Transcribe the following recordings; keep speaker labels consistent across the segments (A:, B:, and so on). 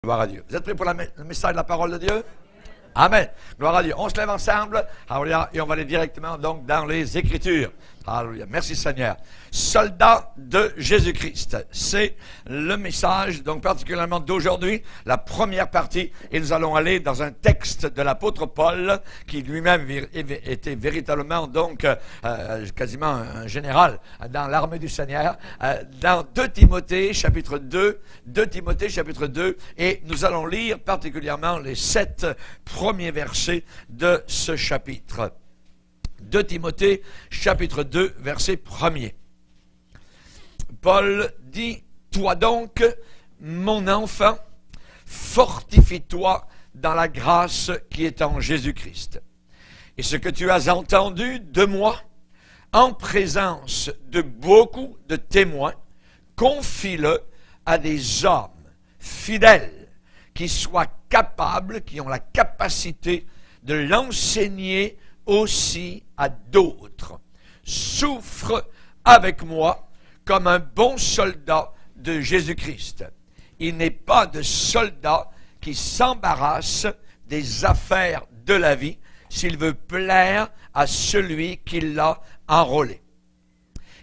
A: Gloire à Dieu. Vous êtes prêts pour le message de la parole de Dieu? Amen. Gloire à Dieu. On se lève ensemble. Alléluia. Et on va aller directement donc dans les Écritures. Alléluia. Merci Seigneur. Soldats de Jésus-Christ. C'est le message, donc particulièrement d'aujourd'hui, la première partie. Et nous allons aller dans un texte de l'apôtre Paul, qui lui-même était véritablement donc quasiment un général dans l'armée du Seigneur, dans 2 Timothée chapitre 2, 2 Timothée chapitre 2, et nous allons lire particulièrement les 7 premiers versets de ce chapitre. 2 Timothée, chapitre 2, verset 1er. Paul dit, « Toi donc, mon enfant, fortifie-toi dans la grâce qui est en Jésus-Christ. Et ce que tu as entendu de moi, en présence de beaucoup de témoins, confie-le à des hommes fidèles qui soient capables, qui ont la capacité de l'enseigner aussi à d'autres. Souffre avec moi comme un bon soldat de Jésus-Christ. Il n'est pas de soldat qui s'embarrasse des affaires de la vie s'il veut plaire à celui qui l'a enrôlé.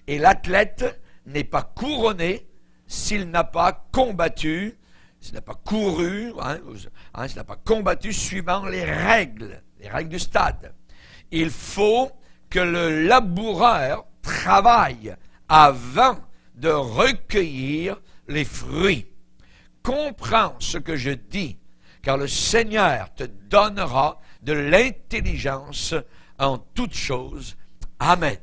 A: Et l'athlète n'est pas couronné s'il n'a pas combattu, s'il n'a pas couru, s'il n'a pas combattu suivant les règles du stade. Il faut que le laboureur travaille avant de recueillir les fruits. Comprends ce que je dis, car le Seigneur te donnera de l'intelligence en toutes choses. Amen.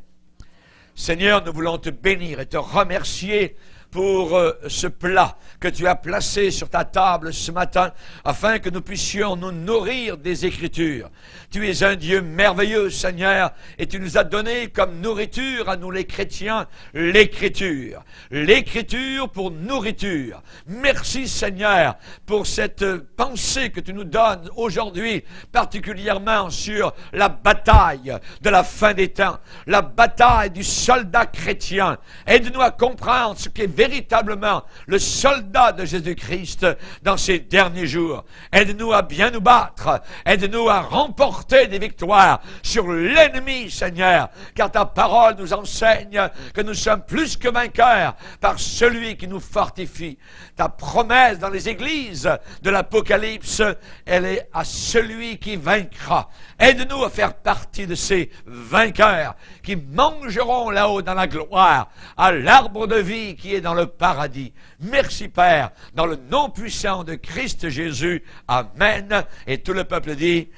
A: Seigneur, nous voulons te bénir et te remercier pour ce plat que tu as placé sur ta table ce matin, afin que nous puissions nous nourrir des Écritures. Tu es un Dieu merveilleux, Seigneur, et tu nous as donné comme nourriture à nous les chrétiens, l'Écriture. L'Écriture pour nourriture. Merci, Seigneur, pour cette pensée que tu nous donnes aujourd'hui, particulièrement sur la bataille de la fin des temps, la bataille du soldat chrétien. Aide-nous à comprendre ce qu'est véritablement le soldat de Jésus-Christ dans ces derniers jours. Aide-nous à bien nous battre. Aide-nous à remporter des victoires sur l'ennemi, Seigneur, car ta parole nous enseigne que nous sommes plus que vainqueurs par celui qui nous fortifie. Ta promesse dans les églises de l'Apocalypse, elle est à celui qui vaincra. Aide-nous à faire partie de ces vainqueurs qui mangeront là-haut dans la gloire à l'arbre de vie qui est dans le paradis. Merci Père, dans le nom puissant de Christ Jésus. Amen. Et tout le peuple dit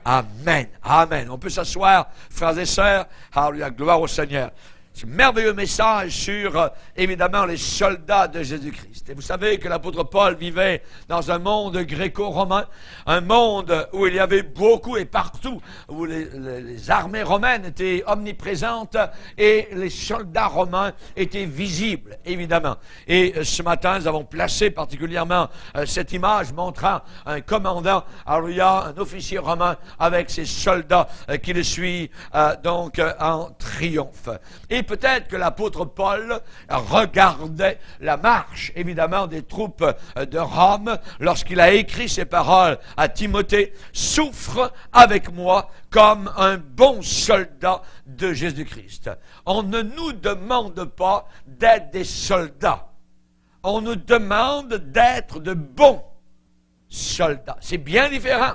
A: Amen. Amen. On peut s'asseoir, frères et sœurs. Alléluia, gloire au Seigneur. Ce merveilleux message sur, évidemment, les soldats de Jésus-Christ. Et vous savez que l'apôtre Paul vivait dans un monde gréco-romain, un monde où il y avait beaucoup et partout, où les armées romaines étaient omniprésentes et les soldats romains étaient visibles, évidemment. Et ce matin, nous avons placé particulièrement cette image montrant un commandant, alléluia, un officier romain avec ses soldats qui le suivent donc en triomphe. Et peut-être que l'apôtre Paul regardait la marche, évidemment, des troupes de Rome lorsqu'il a écrit ces paroles à Timothée. « Souffre avec moi comme un bon soldat de Jésus-Christ. » On ne nous demande pas d'être des soldats. On nous demande d'être de bons soldats. C'est bien différent.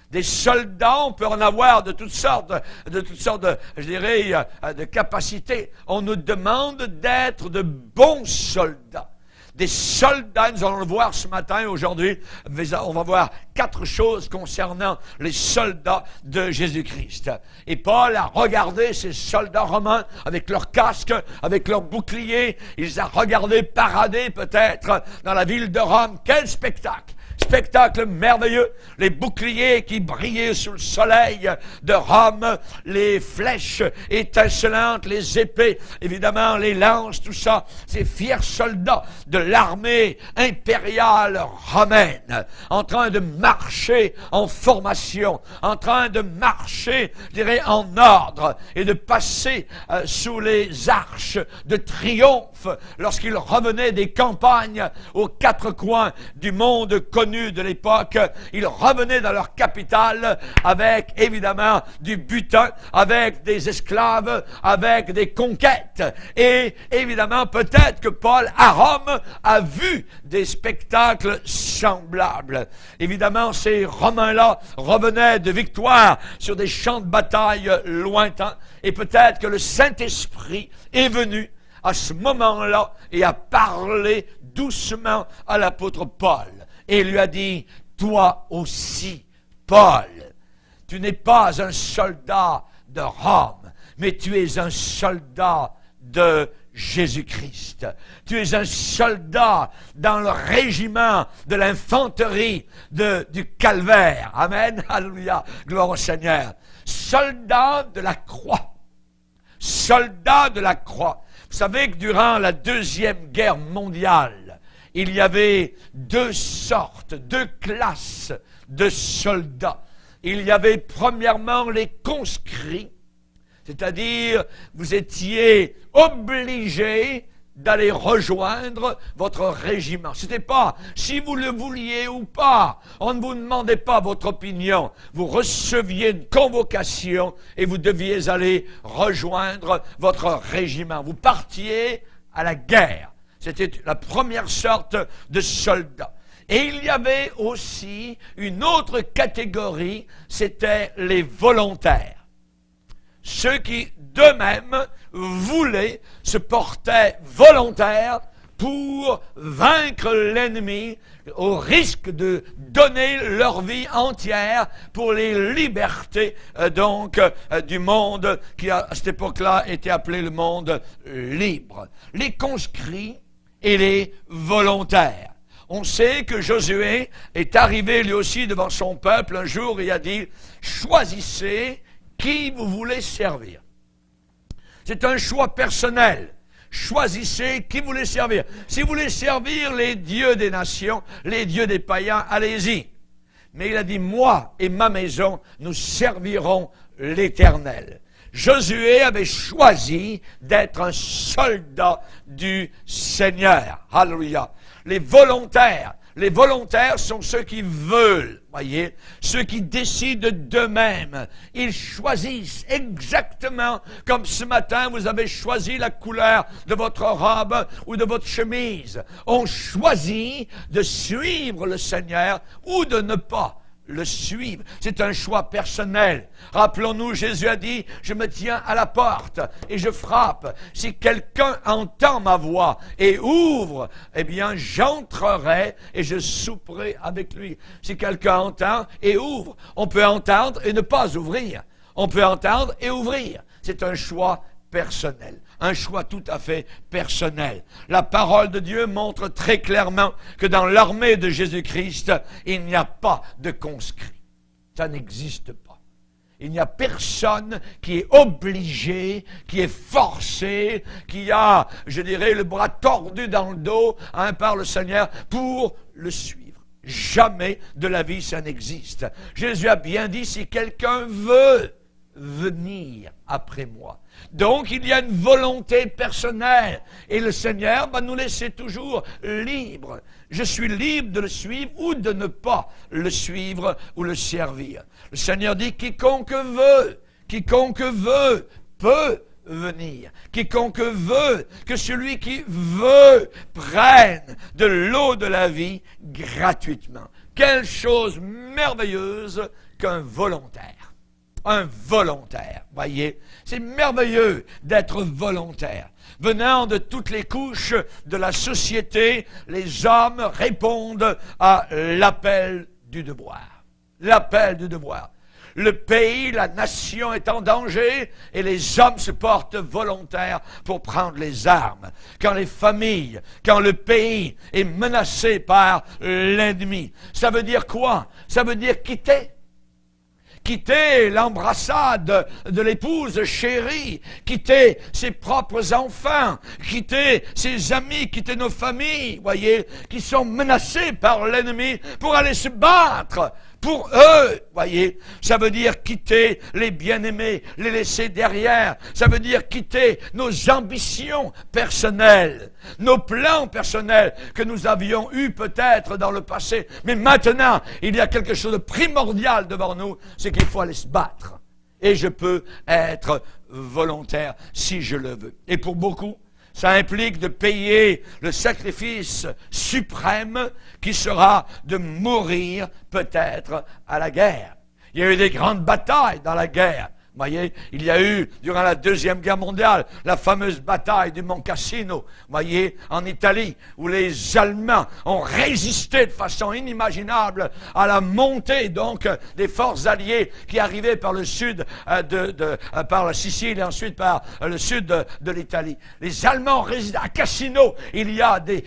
A: Des soldats, on peut en avoir de toutes sortes, je dirais, de capacités. On nous demande d'être de bons soldats. Des soldats, nous allons le voir ce matin, aujourd'hui, on va voir 4 choses concernant les soldats de Jésus-Christ. Et Paul a regardé ces soldats romains avec leurs casques, avec leurs boucliers. Il les a regardés parader peut-être dans la ville de Rome. Quel spectacle! spectacle merveilleux, les boucliers qui brillaient sous le soleil de Rome, les flèches étincelantes, les épées, évidemment les lances, tout ça, ces fiers soldats de l'armée impériale romaine, en train de marcher en formation, en train de marcher, je dirais, en ordre, et de passer sous les arches de triomphe lorsqu'ils revenaient des campagnes aux quatre coins du monde connu de l'époque. Ils revenaient dans leur capitale avec évidemment du butin, avec des esclaves, avec des conquêtes. Et évidemment, peut-être que Paul à Rome a vu des spectacles semblables. Évidemment, ces Romains-là revenaient de victoire sur des champs de bataille lointains. Et peut-être que le Saint-Esprit est venu à ce moment-là et a parlé doucement à l'apôtre Paul. Et lui a dit, toi aussi, Paul, tu n'es pas un soldat de Rome, mais tu es un soldat de Jésus-Christ. Tu es un soldat dans le régiment de l'infanterie du Calvaire. Amen. Alléluia. Gloire au Seigneur. Soldat de la croix. Soldat de la croix. Vous savez que durant la Deuxième Guerre mondiale, il y avait deux classes de soldats. Il y avait premièrement les conscrits, c'est-à-dire vous étiez obligés d'aller rejoindre votre régiment. C'était pas si vous le vouliez ou pas. On ne vous demandait pas votre opinion. Vous receviez une convocation et vous deviez aller rejoindre votre régiment. Vous partiez à la guerre. C'était la première sorte de soldats. Et il y avait aussi une autre catégorie, c'était les volontaires. Ceux qui, d'eux-mêmes, voulaient, se portaient volontaires pour vaincre l'ennemi, au risque de donner leur vie entière pour les libertés du monde qui, à cette époque-là, était appelé le monde libre. Les conscrits et les volontaires. On sait que Josué est arrivé lui aussi devant son peuple un jour et a dit « Choisissez qui vous voulez servir. » C'est un choix personnel. Choisissez qui vous voulez servir. Si vous voulez servir les dieux des nations, les dieux des païens, allez-y. Mais il a dit « Moi et ma maison, nous servirons l'Éternel. » Josué avait choisi d'être un soldat du Seigneur. Alléluia. Les volontaires sont ceux qui veulent, voyez, ceux qui décident d'eux-mêmes. Ils choisissent exactement comme ce matin vous avez choisi la couleur de votre robe ou de votre chemise. On choisit de suivre le Seigneur ou de ne pas le suivre. C'est un choix personnel. Rappelons-nous, Jésus a dit, je me tiens à la porte et je frappe. Si quelqu'un entend ma voix et ouvre, eh bien, j'entrerai et je souperai avec lui. Si quelqu'un entend et ouvre, on peut entendre et ne pas ouvrir. On peut entendre et ouvrir. C'est un choix personnel. Un choix tout à fait personnel. La parole de Dieu montre très clairement que dans l'armée de Jésus-Christ, il n'y a pas de conscrits. Ça n'existe pas. Il n'y a personne qui est obligé, qui est forcé, qui a, je dirais, le bras tordu dans le dos par le Seigneur pour le suivre. Jamais de la vie ça n'existe. Jésus a bien dit, si quelqu'un veut venir après moi. Donc, il y a une volonté personnelle. Et le Seigneur va nous laisser toujours libres. Je suis libre de le suivre ou de ne pas le suivre ou le servir. Le Seigneur dit, quiconque veut peut venir. Quiconque veut, que celui qui veut prenne de l'eau de la vie gratuitement. Quelle chose merveilleuse qu'un volontaire. Un volontaire, voyez, c'est merveilleux d'être volontaire. Venant de toutes les couches de la société, les hommes répondent à l'appel du devoir. L'appel du devoir. Le pays, la nation est en danger et les hommes se portent volontaires pour prendre les armes. Quand les familles, quand le pays est menacé par l'ennemi, ça veut dire quoi? Ça veut dire quitter. Quitter l'embrassade de l'épouse chérie, quitter ses propres enfants, quitter ses amis, quitter nos familles, voyez, qui sont menacés par l'ennemi pour aller se battre pour eux, voyez. Ça veut dire quitter les bien-aimés, les laisser derrière. Ça veut dire quitter nos ambitions personnelles, nos plans personnels que nous avions eus peut-être dans le passé. Mais maintenant, il y a quelque chose de primordial devant nous, c'est qu'il faut aller se battre. Et je peux être volontaire si je le veux. Et pour beaucoup, ça implique de payer le sacrifice suprême qui sera de mourir peut-être à la guerre. Il y a eu des grandes batailles dans la guerre. Vous voyez, il y a eu, durant la Deuxième Guerre mondiale, la fameuse bataille du Mont Cassino, vous voyez, en Italie, où les Allemands ont résisté de façon inimaginable à la montée, donc, des forces alliées qui arrivaient par le sud par la Sicile et ensuite par le sud de l'Italie. Les Allemands ont résisté. À Cassino, il y a des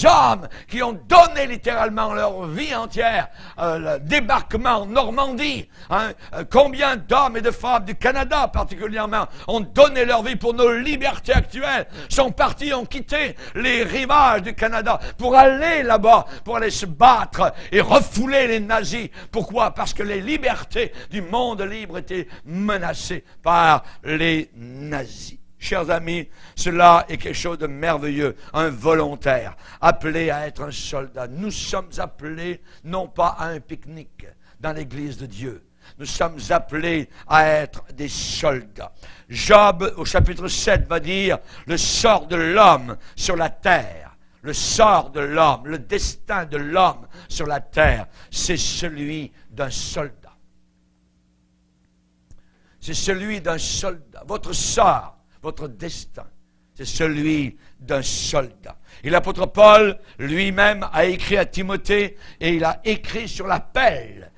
A: hommes qui ont donné littéralement leur vie entière. Le débarquement en Normandie, combien d'hommes et de femmes du Canada particulièrement, ont donné leur vie pour nos libertés actuelles, sont partis, ont quitté les rivages du Canada pour aller là-bas, pour aller se battre et refouler les nazis. Pourquoi? Parce que les libertés du monde libre étaient menacées par les nazis. Chers amis, cela est quelque chose de merveilleux, un volontaire, appelé à être un soldat. Nous sommes appelés non pas à un pique-nique dans l'Église de Dieu. Nous sommes appelés à être des soldats. Job, au chapitre 7, va dire le sort de l'homme sur la terre. Le sort de l'homme, le destin de l'homme sur la terre, c'est celui d'un soldat. C'est celui d'un soldat. Votre sort, votre destin, c'est celui d'un soldat. Et l'apôtre Paul lui-même a écrit à Timothée et il a écrit sur l'appel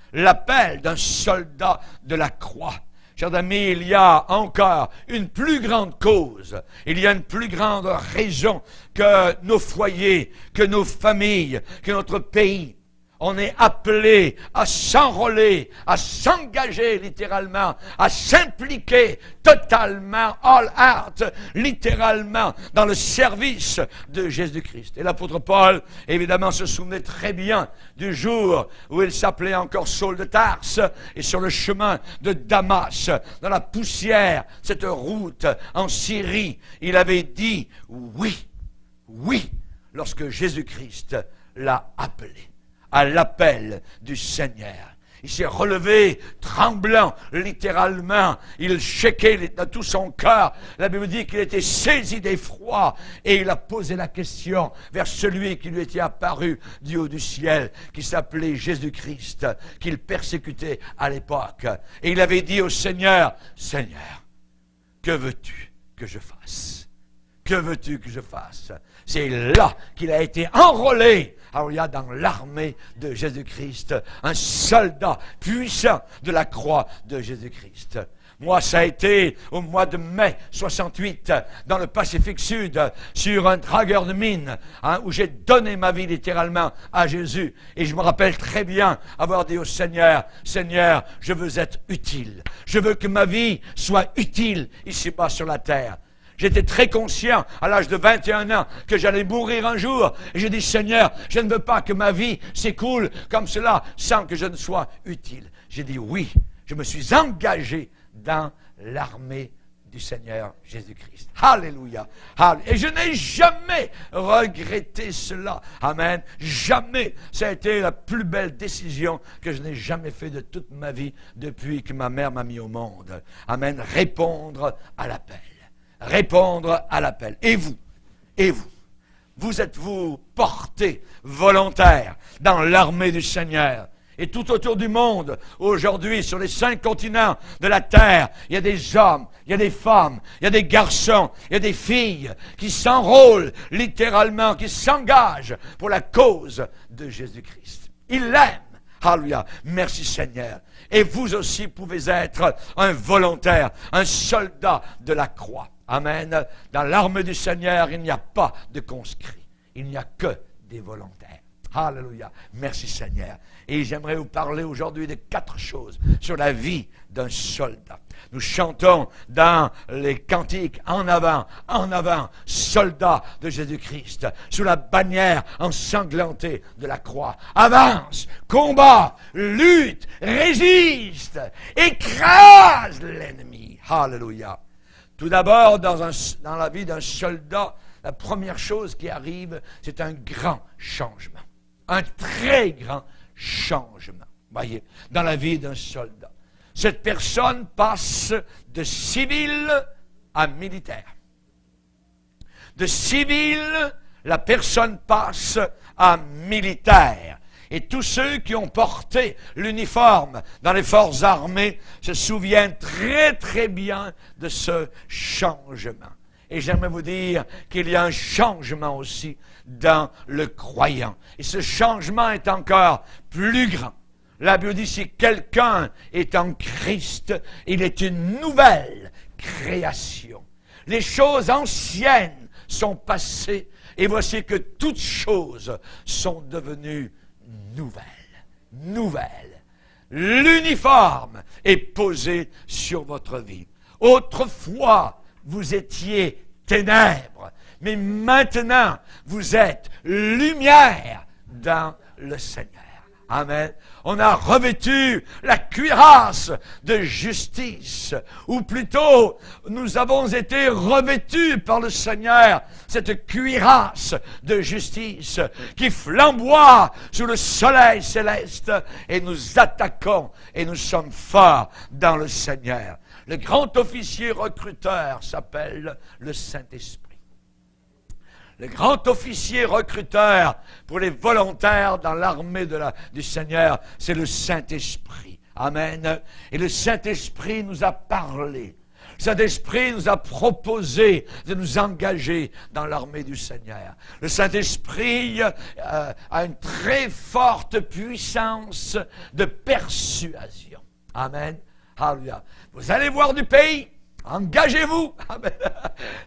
A: d'un soldat de la croix. Chers amis, il y a encore une plus grande cause, il y a une plus grande raison que nos foyers, que nos familles, que notre pays. On est appelé à s'enrôler, à s'engager littéralement, à s'impliquer totalement, all out, littéralement, dans le service de Jésus-Christ. Et l'apôtre Paul, évidemment, se souvenait très bien du jour où il s'appelait encore Saul de Tarse, et sur le chemin de Damas, dans la poussière, cette route en Syrie, il avait dit oui, lorsque Jésus-Christ l'a appelé. À l'appel du Seigneur. Il s'est relevé, tremblant, littéralement. Il shakeait dans tout son cœur. La Bible dit qu'il était saisi d'effroi. Et il a posé la question vers celui qui lui était apparu du haut du ciel, qui s'appelait Jésus-Christ, qu'il persécutait à l'époque. Et il avait dit au Seigneur, « Seigneur, que veux-tu que je fasse? Que veux-tu que je fasse? » C'est là qu'il a été enrôlé. Alors il y a dans l'armée de Jésus-Christ un soldat puissant de la croix de Jésus-Christ. Moi, ça a été au mois de mai 68, dans le Pacifique Sud, sur un dragueur de mine, où j'ai donné ma vie littéralement à Jésus. Et je me rappelle très bien avoir dit au Seigneur, « Seigneur, je veux être utile. Je veux que ma vie soit utile ici-bas sur la terre. » J'étais très conscient, à l'âge de 21 ans, que j'allais mourir un jour. Et j'ai dit, Seigneur, je ne veux pas que ma vie s'écoule comme cela, sans que je ne sois utile. J'ai dit oui. Je me suis engagé dans l'armée du Seigneur Jésus-Christ. Alléluia. Et je n'ai jamais regretté cela. Amen. Jamais. Ça a été la plus belle décision que je n'ai jamais faite de toute ma vie depuis que ma mère m'a mis au monde. Amen. Répondre à l'appel. Répondre à l'appel. Et vous êtes-vous porté volontaire dans l'armée du Seigneur? Et tout autour du monde, aujourd'hui, sur les 5 continents de la terre, il y a des hommes, il y a des femmes, il y a des garçons, il y a des filles qui s'enrôlent littéralement, qui s'engagent pour la cause de Jésus-Christ. Ils l'aiment. Alléluia. Merci Seigneur. Et vous aussi pouvez être un volontaire, un soldat de la croix. Amen. Dans l'armée du Seigneur, il n'y a pas de conscrits. Il n'y a que des volontaires. Alléluia. Merci Seigneur. Et j'aimerais vous parler aujourd'hui de 4 choses sur la vie d'un soldat. Nous chantons dans les cantiques en avant, soldat de Jésus-Christ, sous la bannière ensanglantée de la croix. Avance, combat, lutte, résiste, écrase l'ennemi. Alléluia. Tout d'abord, dans la vie d'un soldat, la première chose qui arrive, c'est un grand changement. Un très grand changement. Voyez, dans la vie d'un soldat. Cette personne passe de civil à militaire. De civil, la personne passe à militaire. Et tous ceux qui ont porté l'uniforme dans les forces armées se souviennent très très bien de ce changement. Et j'aimerais vous dire qu'il y a un changement aussi dans le croyant. Et ce changement est encore plus grand. La Bible dit, si quelqu'un est en Christ, il est une nouvelle création. Les choses anciennes sont passées, et voici que toutes choses sont devenues nouvelles. Nouvelles. L'uniforme est posé sur votre vie. Autrefois, vous étiez ténèbres, mais maintenant, vous êtes lumière dans le Seigneur. Amen. On a revêtu la cuirasse de justice, ou plutôt, nous avons été revêtus par le Seigneur, cette cuirasse de justice qui flamboie sous le soleil céleste, et nous attaquons et nous sommes forts dans le Seigneur. Le grand officier recruteur s'appelle le Saint-Esprit. Le grand officier recruteur pour les volontaires dans l'armée du Seigneur, c'est le Saint-Esprit. Amen. Et le Saint-Esprit nous a parlé. Le Saint-Esprit nous a proposé de nous engager dans l'armée du Seigneur. Le Saint-Esprit a une très forte puissance de persuasion. Amen. Alléluia. Vous allez voir du pays. Engagez-vous!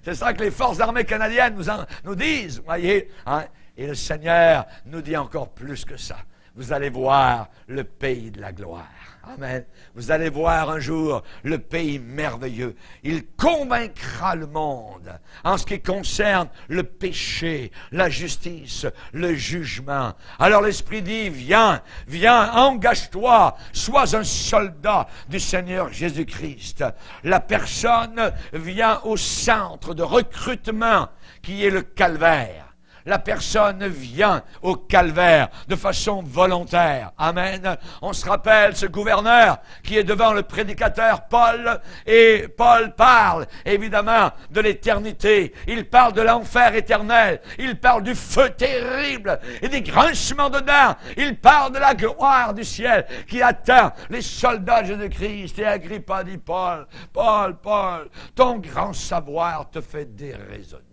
A: C'est ça que les forces armées canadiennes nous disent, voyez. Hein? Et le Seigneur nous dit encore plus que ça. Vous allez voir le pays de la gloire. Amen. Vous allez voir un jour le pays merveilleux. Il convaincra le monde en ce qui concerne le péché, la justice, le jugement. Alors l'Esprit dit, viens, engage-toi, sois un soldat du Seigneur Jésus-Christ. La personne vient au centre de recrutement qui est le calvaire. La personne vient au calvaire de façon volontaire. Amen. On se rappelle ce gouverneur qui est devant le prédicateur Paul, et Paul parle évidemment de l'éternité. Il parle de l'enfer éternel. Il parle du feu terrible et des grincements de dents. Il parle de la gloire du ciel qui attend les soldats de Jésus-Christ. Et Agrippa dit, Paul, ton grand savoir te fait déraisonner.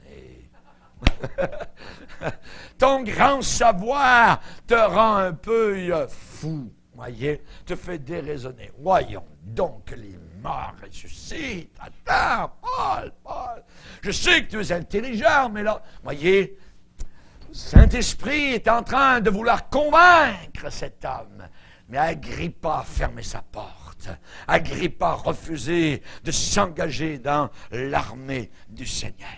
A: Ton grand savoir te rend un peu fou, voyez, te fait déraisonner. Voyons donc les morts ressuscitent. Attends, Paul, je sais que tu es intelligent, mais là, voyez, le Saint-Esprit est en train de vouloir convaincre cet homme. Mais Agrippa a fermé sa porte. Agrippa a refusé de s'engager dans l'armée du Seigneur.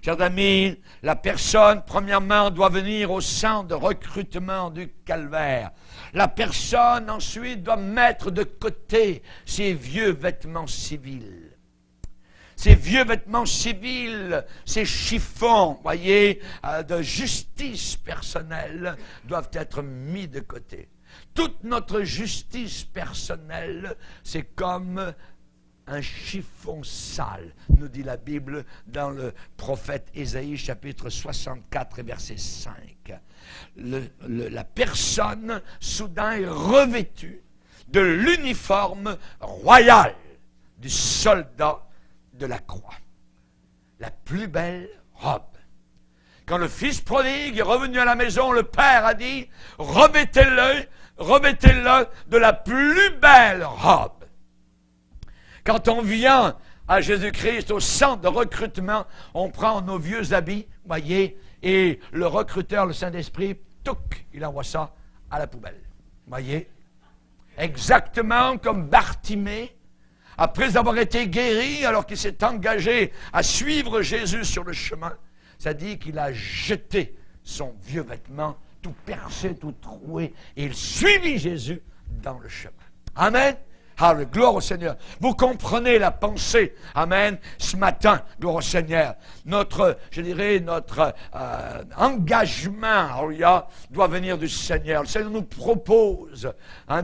A: Chers amis, la personne, premièrement, doit venir au centre de recrutement du calvaire. La personne, ensuite, doit mettre de côté ses vieux vêtements civils. Ces vieux vêtements civils, ces chiffons, voyez, de justice personnelle, doivent être mis de côté. Toute notre justice personnelle, c'est comme un chiffon sale, nous dit la Bible dans le prophète Ésaïe, chapitre 64, verset 5. La personne, soudain, est revêtue de l'uniforme royal du soldat de la croix. La plus belle robe. Quand le fils prodigue est revenu à la maison, le père a dit, revêtez-le revêtez-le de la plus belle robe. Quand on vient à Jésus-Christ, au centre de recrutement, on prend nos vieux habits, voyez, et le recruteur, le Saint-Esprit, touc, il envoie ça à la poubelle. Voyez? Exactement comme Bartimée, après avoir été guéri, alors qu'il s'est engagé à suivre Jésus sur le chemin, ça dit qu'il a jeté son vieux vêtement, tout percé, tout troué, et il suivit Jésus dans le chemin. Amen. Hallelujah, gloire au Seigneur. Vous comprenez la pensée, amen, ce matin, gloire au Seigneur. Notre engagement, hallelujah, doit venir du Seigneur. Le Seigneur nous propose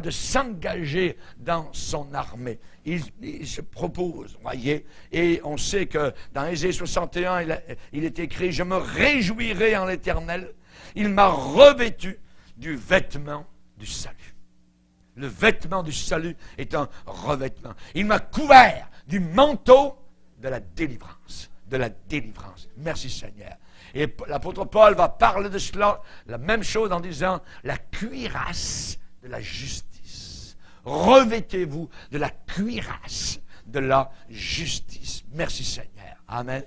A: de s'engager dans son armée. Il se propose, voyez, et on sait que dans Ésaïe 61, il est écrit « Je me réjouirai en l'Éternel, il m'a revêtu du vêtement du salut. » Le vêtement du salut est un revêtement. Il m'a couvert du manteau de la délivrance. De la délivrance. Merci Seigneur. Et l'apôtre Paul va parler de cela, la même chose en disant la cuirasse de la justice. Revêtez-vous de la cuirasse de la justice. Merci Seigneur. Amen.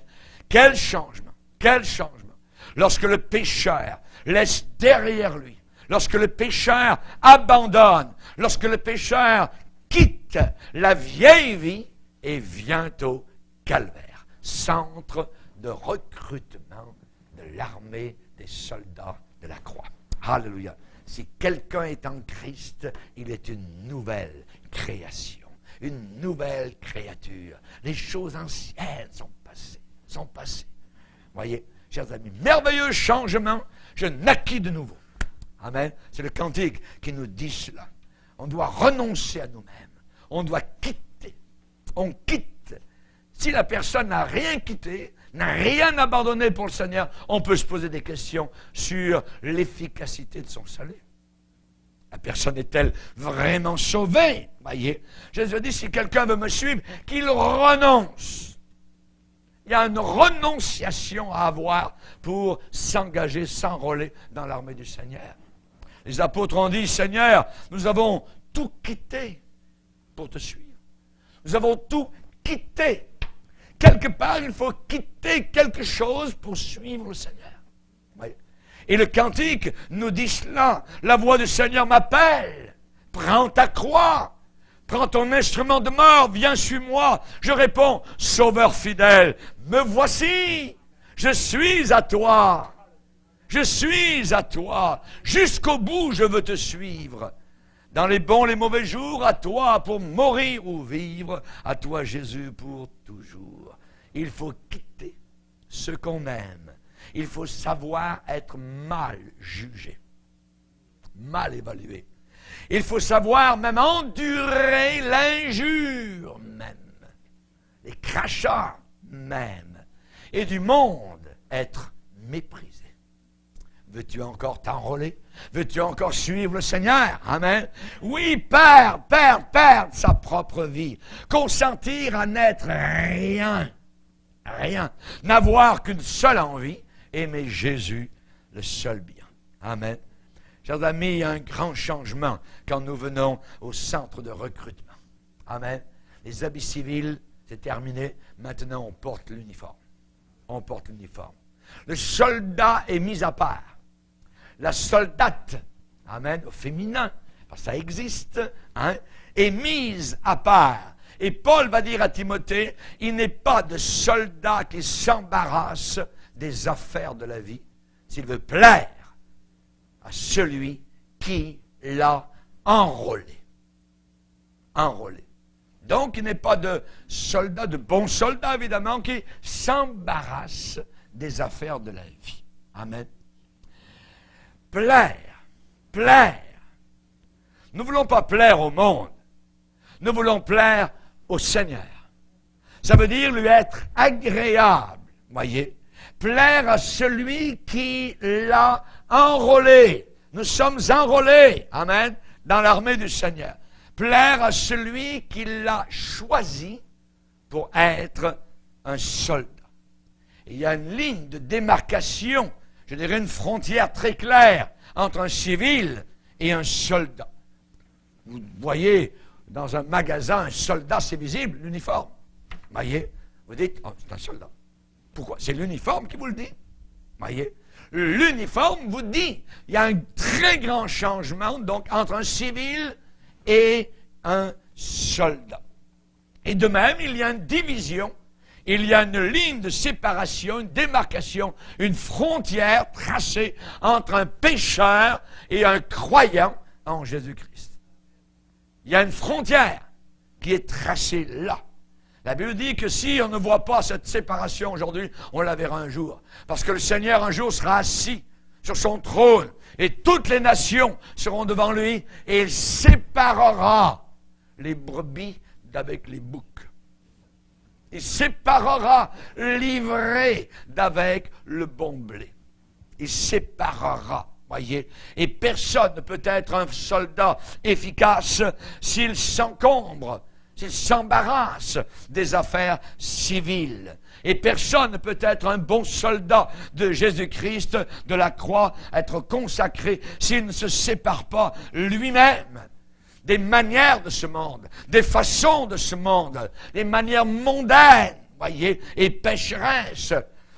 A: Quel changement. Quel changement. Lorsque le pécheur laisse derrière lui, lorsque le pécheur abandonne, lorsque le pécheur quitte la vieille vie et vient au calvaire, centre de recrutement de l'armée des soldats de la croix. Alléluia. Si quelqu'un est en Christ, il est une nouvelle création, une nouvelle créature. Les choses anciennes sont passées. Voyez, chers amis, merveilleux changement, je naquis de nouveau. Amen. C'est le cantique qui nous dit cela. On doit renoncer à nous-mêmes. On doit quitter. On quitte. Si la personne n'a rien quitté, n'a rien abandonné pour le Seigneur, on peut se poser des questions sur l'efficacité de son salut. La personne est-elle vraiment sauvée? Voyez, Jésus dit, si quelqu'un veut me suivre, qu'il renonce. Il y a une renonciation à avoir pour s'engager, s'enrôler dans l'armée du Seigneur. Les apôtres ont dit, Seigneur, nous avons tout quitté pour te suivre. Nous avons tout quitté. Quelque part, il faut quitter quelque chose pour suivre le Seigneur. Oui. Et le cantique nous dit cela. La voix du Seigneur m'appelle. Prends ta croix. Prends ton instrument de mort. Viens, suis-moi. Je réponds, Sauveur fidèle, me voici. Je suis à toi. Je suis à toi. Jusqu'au bout, je veux te suivre. Dans les bons, les mauvais jours, à toi pour mourir ou vivre. À toi, Jésus, pour toujours. Il faut quitter ce qu'on aime. Il faut savoir être mal jugé, mal évalué. Il faut savoir même endurer l'injure même, les crachats même, et du monde être méprisé. Veux-tu encore t'enrôler? Veux-tu encore suivre le Seigneur? Amen. Oui, perdre sa propre vie. Consentir à n'être rien. N'avoir qu'une seule envie, aimer Jésus, le seul bien. Amen. Chers amis, il y a un grand changement quand nous venons au centre de recrutement. Amen. Les habits civils, c'est terminé. Maintenant, on porte l'uniforme. Le soldat est mis à part. La soldate, amen, au féminin, parce que ça existe, est mise à part. Et Paul va dire à Timothée, il n'est pas de soldat qui s'embarrasse des affaires de la vie, s'il veut plaire à celui qui l'a enrôlé. Donc, il n'est pas de soldat, de bon soldat, évidemment, qui s'embarrasse des affaires de la vie. Amen. Plaire. Nous ne voulons pas plaire au monde. Nous voulons plaire au Seigneur. Ça veut dire lui être agréable, voyez. Plaire à celui qui l'a enrôlé. Nous sommes enrôlés, amen, dans l'armée du Seigneur. Plaire à celui qui l'a choisi pour être un soldat. Et il y a une ligne de démarcation, je dirais une frontière très claire entre un civil et un soldat. vous voyez dans un magasin un soldat, c'est visible, l'uniforme. Voyez, vous dites, oh, c'est un soldat. Pourquoi? C'est l'uniforme qui vous le dit. Voyez, l'uniforme vous dit, il y a un très grand changement donc entre un civil et un soldat. Et de même, il y a une division, il y a une ligne de séparation, une démarcation, une frontière tracée entre un pécheur et un croyant en Jésus-Christ. Il y a une frontière qui est tracée là. La Bible dit que si on ne voit pas cette séparation aujourd'hui, on la verra un jour. Parce que le Seigneur un jour sera assis sur son trône et toutes les nations seront devant lui et il séparera les brebis d'avec les boucs. Il séparera l'ivraie d'avec le bon blé. Il séparera, voyez. Et personne ne peut être un soldat efficace s'il s'encombre, s'il s'embarrasse des affaires civiles. Et personne ne peut être un bon soldat de Jésus-Christ, de la croix, être consacré s'il ne se sépare pas lui-même des manières de ce monde, des façons de ce monde, des manières mondaines, voyez, et pécheresses.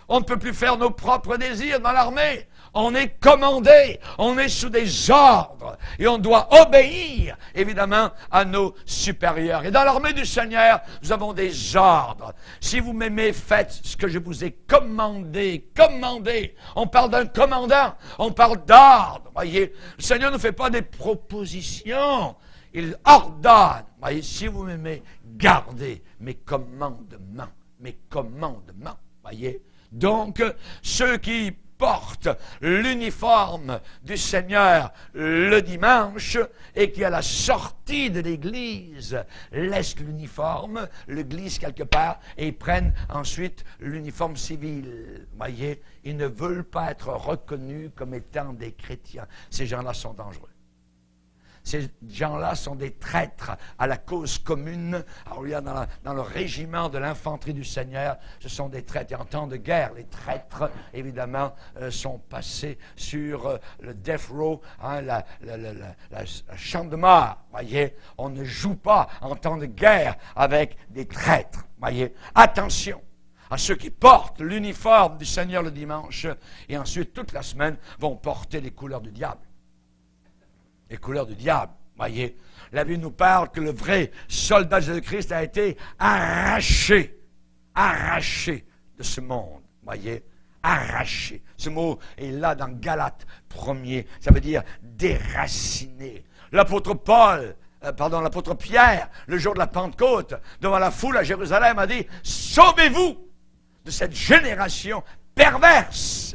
A: On ne peut plus faire nos propres désirs dans l'armée. On est commandé, on est sous des ordres et on doit obéir, évidemment, à nos supérieurs. Et dans l'armée du Seigneur, nous avons des ordres. Si vous m'aimez, faites ce que je vous ai commandé. Commandé. On parle d'un commandant, on parle d'ordre. Voyez, le Seigneur ne fait pas des propositions. Il ordonne. Voyez, si vous m'aimez, gardez mes commandements. Mes commandements. Voyez. Donc, ceux qui portent l'uniforme du Seigneur le dimanche et qui, à la sortie de l'église, laissent l'uniforme, le glissent quelque part et prennent ensuite l'uniforme civil. Voyez, ils ne veulent pas être reconnus comme étant des chrétiens. Ces gens-là sont dangereux. Ces gens-là sont des traîtres à la cause commune. Alors, il y a dans le régiment de l'infanterie du Seigneur, ce sont des traîtres. Et en temps de guerre, les traîtres, évidemment, sont passés sur le death row, hein, la chambre de mort. Voyez, on ne joue pas en temps de guerre avec des traîtres. Voyez, attention à ceux qui portent l'uniforme du Seigneur le dimanche et ensuite, toute la semaine, vont porter les couleurs du diable. Les couleurs du diable, voyez. La Bible nous parle que le vrai soldat de Jésus-Christ a été arraché de ce monde, voyez. Arraché. Ce mot est là dans Galates 1er. Ça veut dire déraciné. L'apôtre Pierre, le jour de la Pentecôte, devant la foule à Jérusalem, a dit « Sauvez-vous de cette génération perverse. »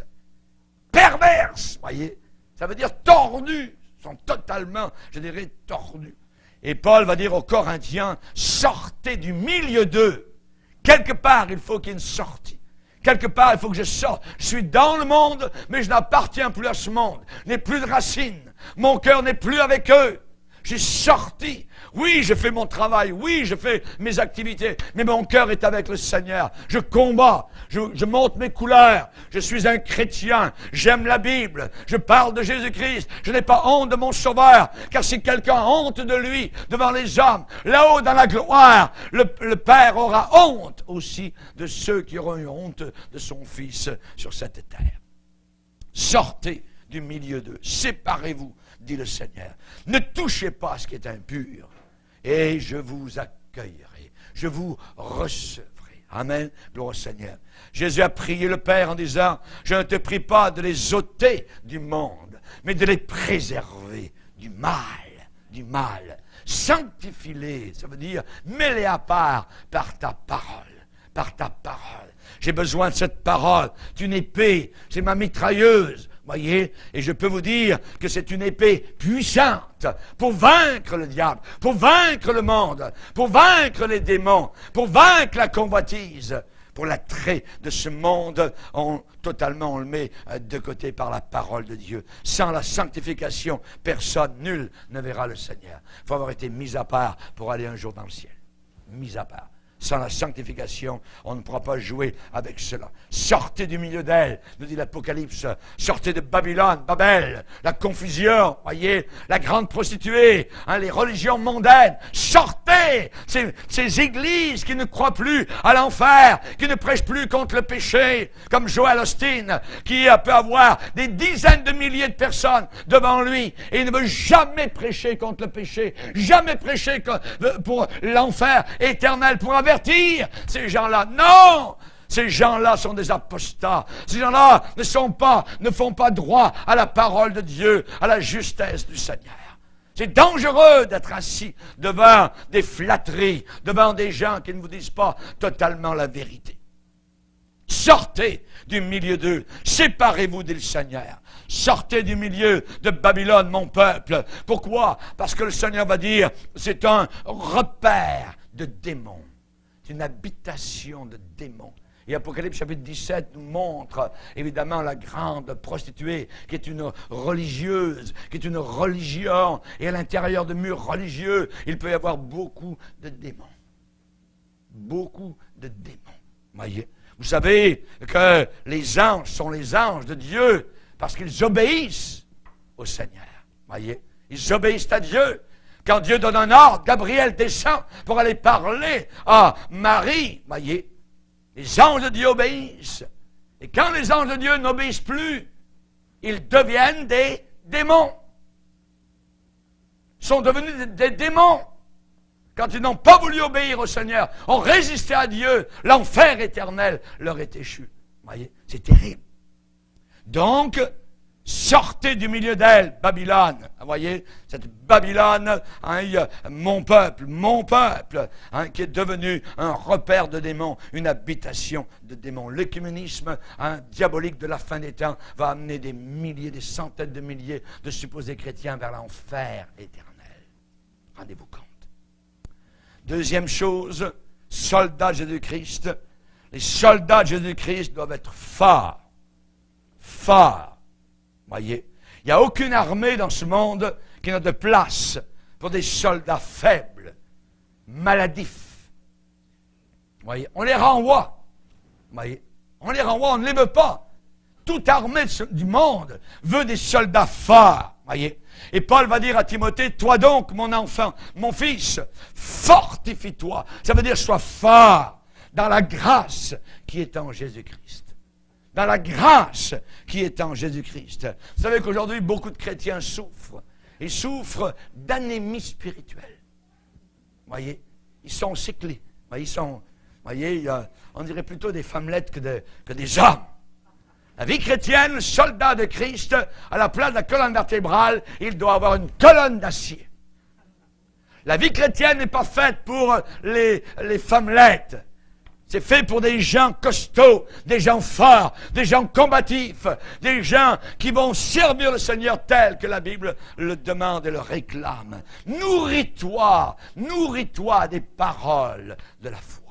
A: Perverse, voyez. Ça veut dire tordue. Sont totalement, je dirais, tordus. Et Paul va dire aux Corinthiens, sortez du milieu d'eux. Quelque part, il faut qu'il y ait une sortie. Quelque part, il faut que je sorte. Je suis dans le monde, mais je n'appartiens plus à ce monde. Je n'ai plus de racines. Mon cœur n'est plus avec eux. J'ai sorti. Oui, je fais mon travail. Oui, je fais mes activités. Mais mon cœur est avec le Seigneur. Je combats. Je monte mes couleurs. Je suis un chrétien. J'aime la Bible. Je parle de Jésus-Christ. Je n'ai pas honte de mon Sauveur. Car si quelqu'un a honte de lui devant les hommes, là-haut dans la gloire, le Père aura honte aussi de ceux qui auront eu honte de son Fils sur cette terre. Sortez du milieu d'eux. Séparez-vous, dit le Seigneur. Ne touchez pas à ce qui est impur, et je vous accueillerai. Je vous recevrai. Amen. Gloire au Seigneur. Jésus a prié le Père en disant, je ne te prie pas de les ôter du monde, mais de les préserver du mal. Du mal. Sanctifie-les, ça veut dire, mets-les à part par ta parole. Par ta parole. J'ai besoin de cette parole. C'est une épée, c'est ma mitrailleuse. Voyez, et je peux vous dire que c'est une épée puissante pour vaincre le diable, pour vaincre le monde, pour vaincre les démons, pour vaincre la convoitise, pour l'attrait de ce monde. Totalement, on le met de côté par la parole de Dieu. Sans la sanctification, personne, nul ne verra le Seigneur. Il faut avoir été mis à part pour aller un jour dans le ciel. Mis à part. Sans la sanctification, on ne pourra pas jouer avec cela. Sortez du milieu d'elle, nous dit l'Apocalypse. Sortez de Babylone, Babel, la confusion, voyez, la grande prostituée, les religions mondaines. Sortez ces églises qui ne croient plus à l'enfer, qui ne prêchent plus contre le péché, comme Joel Osteen, qui peut avoir des dizaines de milliers de personnes devant lui et il ne veut jamais prêcher contre le péché, jamais prêcher pour l'enfer éternel, pour avertir ces gens-là. Non! Ces gens-là sont des apostats. Ces gens-là ne font pas droit à la parole de Dieu, à la justesse du Seigneur. C'est dangereux d'être assis devant des flatteries, devant des gens qui ne vous disent pas totalement la vérité. Sortez du milieu d'eux. Séparez-vous, dit le Seigneur. Sortez du milieu de Babylone, mon peuple. Pourquoi? Parce que le Seigneur va dire, c'est un repère de démons. C'est une habitation de démons. Et Apocalypse chapitre 17 nous montre évidemment la grande prostituée qui est une religieuse, qui est une religion. Et à l'intérieur de murs religieux, il peut y avoir beaucoup de démons. Beaucoup de démons. Voyez? Vous savez que les anges sont les anges de Dieu parce qu'ils obéissent au Seigneur. Voyez? Ils obéissent à Dieu. Quand Dieu donne un ordre, Gabriel descend pour aller parler à Marie. Voyez? Les anges de Dieu obéissent. Et quand les anges de Dieu n'obéissent plus, ils deviennent des démons. Ils sont devenus des démons. Quand ils n'ont pas voulu obéir au Seigneur, ont résisté à Dieu, l'enfer éternel leur est échu. Voyez, c'est terrible. Donc, sortez du milieu d'elle, Babylone. Vous voyez, cette Babylone, mon peuple, qui est devenu un repère de démons, une habitation de démons. L'œcuménisme diabolique de la fin des temps va amener des milliers, des centaines de milliers de supposés chrétiens vers l'enfer éternel. Rendez-vous compte. Deuxième chose, soldats de Jésus-Christ. Les soldats de Jésus-Christ doivent être forts. Forts. Voyez, il n'y a aucune armée dans ce monde qui n'a de place pour des soldats faibles, maladifs. Voyez, on les renvoie. Voyez, on les renvoie, on ne les veut pas. Toute armée du monde veut des soldats forts. Voyez. Et Paul va dire à Timothée, toi donc, mon enfant, mon fils, fortifie-toi. Ça veut dire, sois fort dans la grâce qui est en Jésus-Christ. Dans la grâce qui est en Jésus-Christ. Vous savez qu'aujourd'hui, beaucoup de chrétiens souffrent. Ils souffrent d'anémie spirituelle. Voyez, ils sont séclés. Voyez, on dirait plutôt des femmelettes que des hommes. La vie chrétienne, le soldat de Christ, à la place de la colonne vertébrale, il doit avoir une colonne d'acier. La vie chrétienne n'est pas faite pour les femmelettes. C'est fait pour des gens costauds, des gens forts, des gens combatifs, des gens qui vont servir le Seigneur tel que la Bible le demande et le réclame. Nourris-toi des paroles de la foi.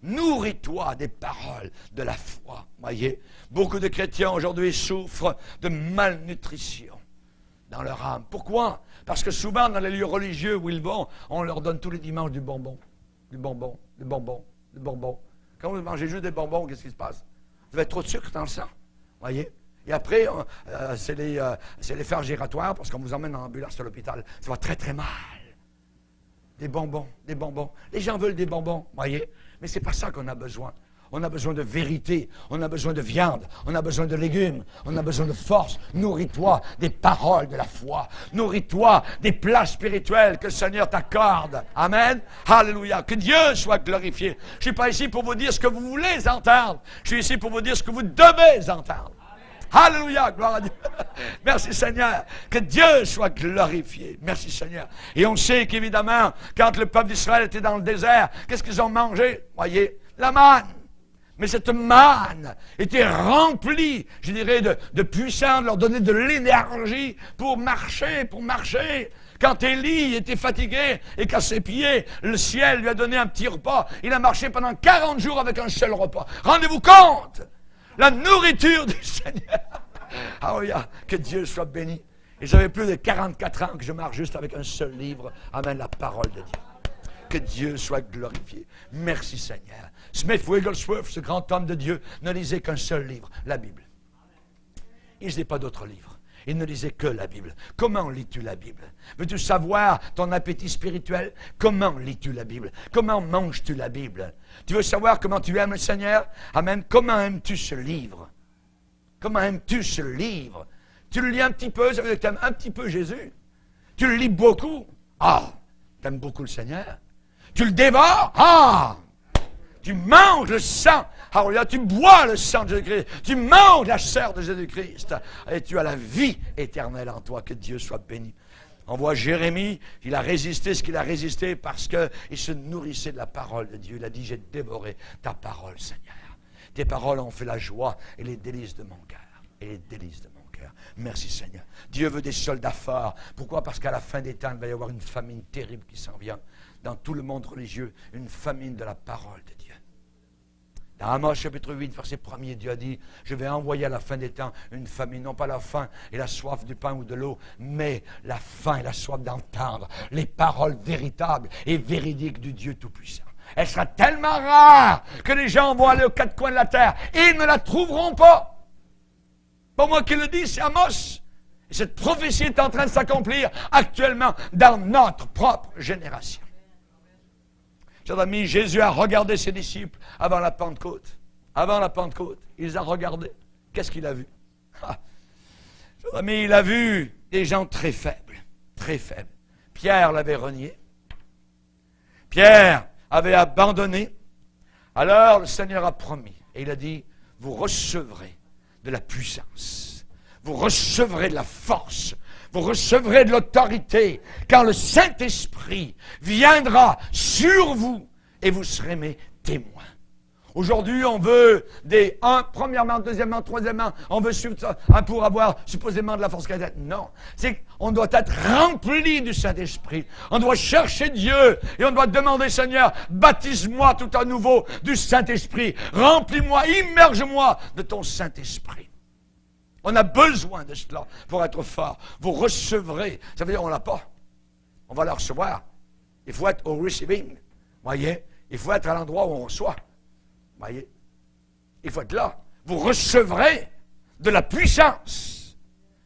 A: Nourris-toi des paroles de la foi. Voyez, beaucoup de chrétiens aujourd'hui souffrent de malnutrition dans leur âme. Pourquoi? Parce que souvent, dans les lieux religieux où ils vont, on leur donne tous les dimanches du bonbon. Du bonbon, du bonbon, du bonbon. Quand vous mangez juste des bonbons, qu'est-ce qui se passe? Vous avez trop de sucre dans le sang. Voyez? Et après, c'est les fers giratoires, parce qu'on vous emmène en ambulance à l'hôpital. Ça va très, très mal. Des bonbons, des bonbons. Les gens veulent des bonbons, voyez? Mais ce n'est pas ça qu'on a besoin. On a besoin de vérité, on a besoin de viande, on a besoin de légumes, on a besoin de force. Nourris-toi des paroles de la foi. Nourris-toi des plats spirituels que le Seigneur t'accorde. Amen. Alléluia. Que Dieu soit glorifié. Je ne suis pas ici pour vous dire ce que vous voulez entendre. Je suis ici pour vous dire ce que vous devez entendre. Alléluia, gloire à Dieu. Merci Seigneur. Que Dieu soit glorifié. Merci Seigneur. Et on sait qu'évidemment, quand le peuple d'Israël était dans le désert, qu'est-ce qu'ils ont mangé? Voyez, la manne. Mais cette manne était remplie, je dirais, de puissance, leur donnait de l'énergie pour marcher. Quand Élie était fatigué et qu'à ses pieds, le ciel lui a donné un petit repas, il a marché pendant 40 jours avec un seul repas. Rendez-vous compte! La nourriture du Seigneur. Alléluia, que Dieu soit béni. Et j'avais plus de 44 ans que je marche juste avec un seul livre. Amen, la parole de Dieu. Que Dieu soit glorifié. Merci Seigneur. Smith Wigglesworth, ce grand homme de Dieu, ne lisait qu'un seul livre, la Bible. Il ne lisait pas d'autres livres. Il ne lisait que la Bible. Comment lis-tu la Bible? Veux-tu savoir ton appétit spirituel? Comment lis-tu la Bible? Comment manges-tu la Bible? Tu veux savoir comment tu aimes le Seigneur? Amen. Comment aimes-tu ce livre? Comment aimes-tu ce livre? Tu le lis un petit peu, ça veut dire que tu aimes un petit peu Jésus. Tu le lis beaucoup. Ah, tu aimes beaucoup le Seigneur. Tu le dévores. Ah, tu manges le sang. Alléluia, tu bois le sang de Jésus-Christ. Tu manges la chair de Jésus-Christ. Et tu as la vie éternelle en toi. Que Dieu soit béni. On voit Jérémie, il a résisté ce qu'il a résisté parce qu'il se nourrissait de la parole de Dieu. Il a dit, j'ai dévoré ta parole, Seigneur. Tes paroles ont fait la joie et les délices de mon cœur. Et les délices de mon cœur. Merci, Seigneur. Dieu veut des soldats forts. Pourquoi? Parce qu'à la fin des temps, il va y avoir une famine terrible qui s'en vient. Dans tout le monde religieux, une famine de la parole de Dieu. Dans Amos chapitre 8, verset 1er, Dieu a dit, je vais envoyer à la fin des temps une famine, non pas la faim et la soif du pain ou de l'eau, mais la faim et la soif d'entendre les paroles véritables et véridiques du Dieu Tout-Puissant. Elle sera tellement rare que les gens vont aller aux quatre coins de la terre et ils ne la trouveront pas. Pas moi qui le dis, c'est Amos. Et cette prophétie est en train de s'accomplir actuellement dans notre propre génération. Chers amis, Jésus a regardé ses disciples avant la Pentecôte. Avant la Pentecôte, il les a regardés. Qu'est-ce qu'il a vu? Chers amis, il a vu des gens très faibles. Très faibles. Pierre l'avait renié. Pierre avait abandonné. Alors le Seigneur a promis. Et il a dit, vous recevrez de la puissance. Vous recevrez de la force. Vous recevrez de l'autorité quand le Saint-Esprit viendra sur vous et vous serez mes témoins. Aujourd'hui, on veut premièrement, deuxièmement, troisièmement, on veut suivre ça pour avoir supposément de la force chrétienne. Non, c'est qu'on doit être rempli du Saint-Esprit. On doit chercher Dieu et on doit demander, Seigneur, baptise-moi tout à nouveau du Saint-Esprit. Remplis-moi, immerge-moi de ton Saint-Esprit. On a besoin de cela pour être fort. Vous recevrez. Ça veut dire qu'on ne l'a pas. On va le recevoir. Il faut être au receiving. Voyez? Il faut être à l'endroit où on reçoit. Voyez? Il faut être là. Vous recevrez de la puissance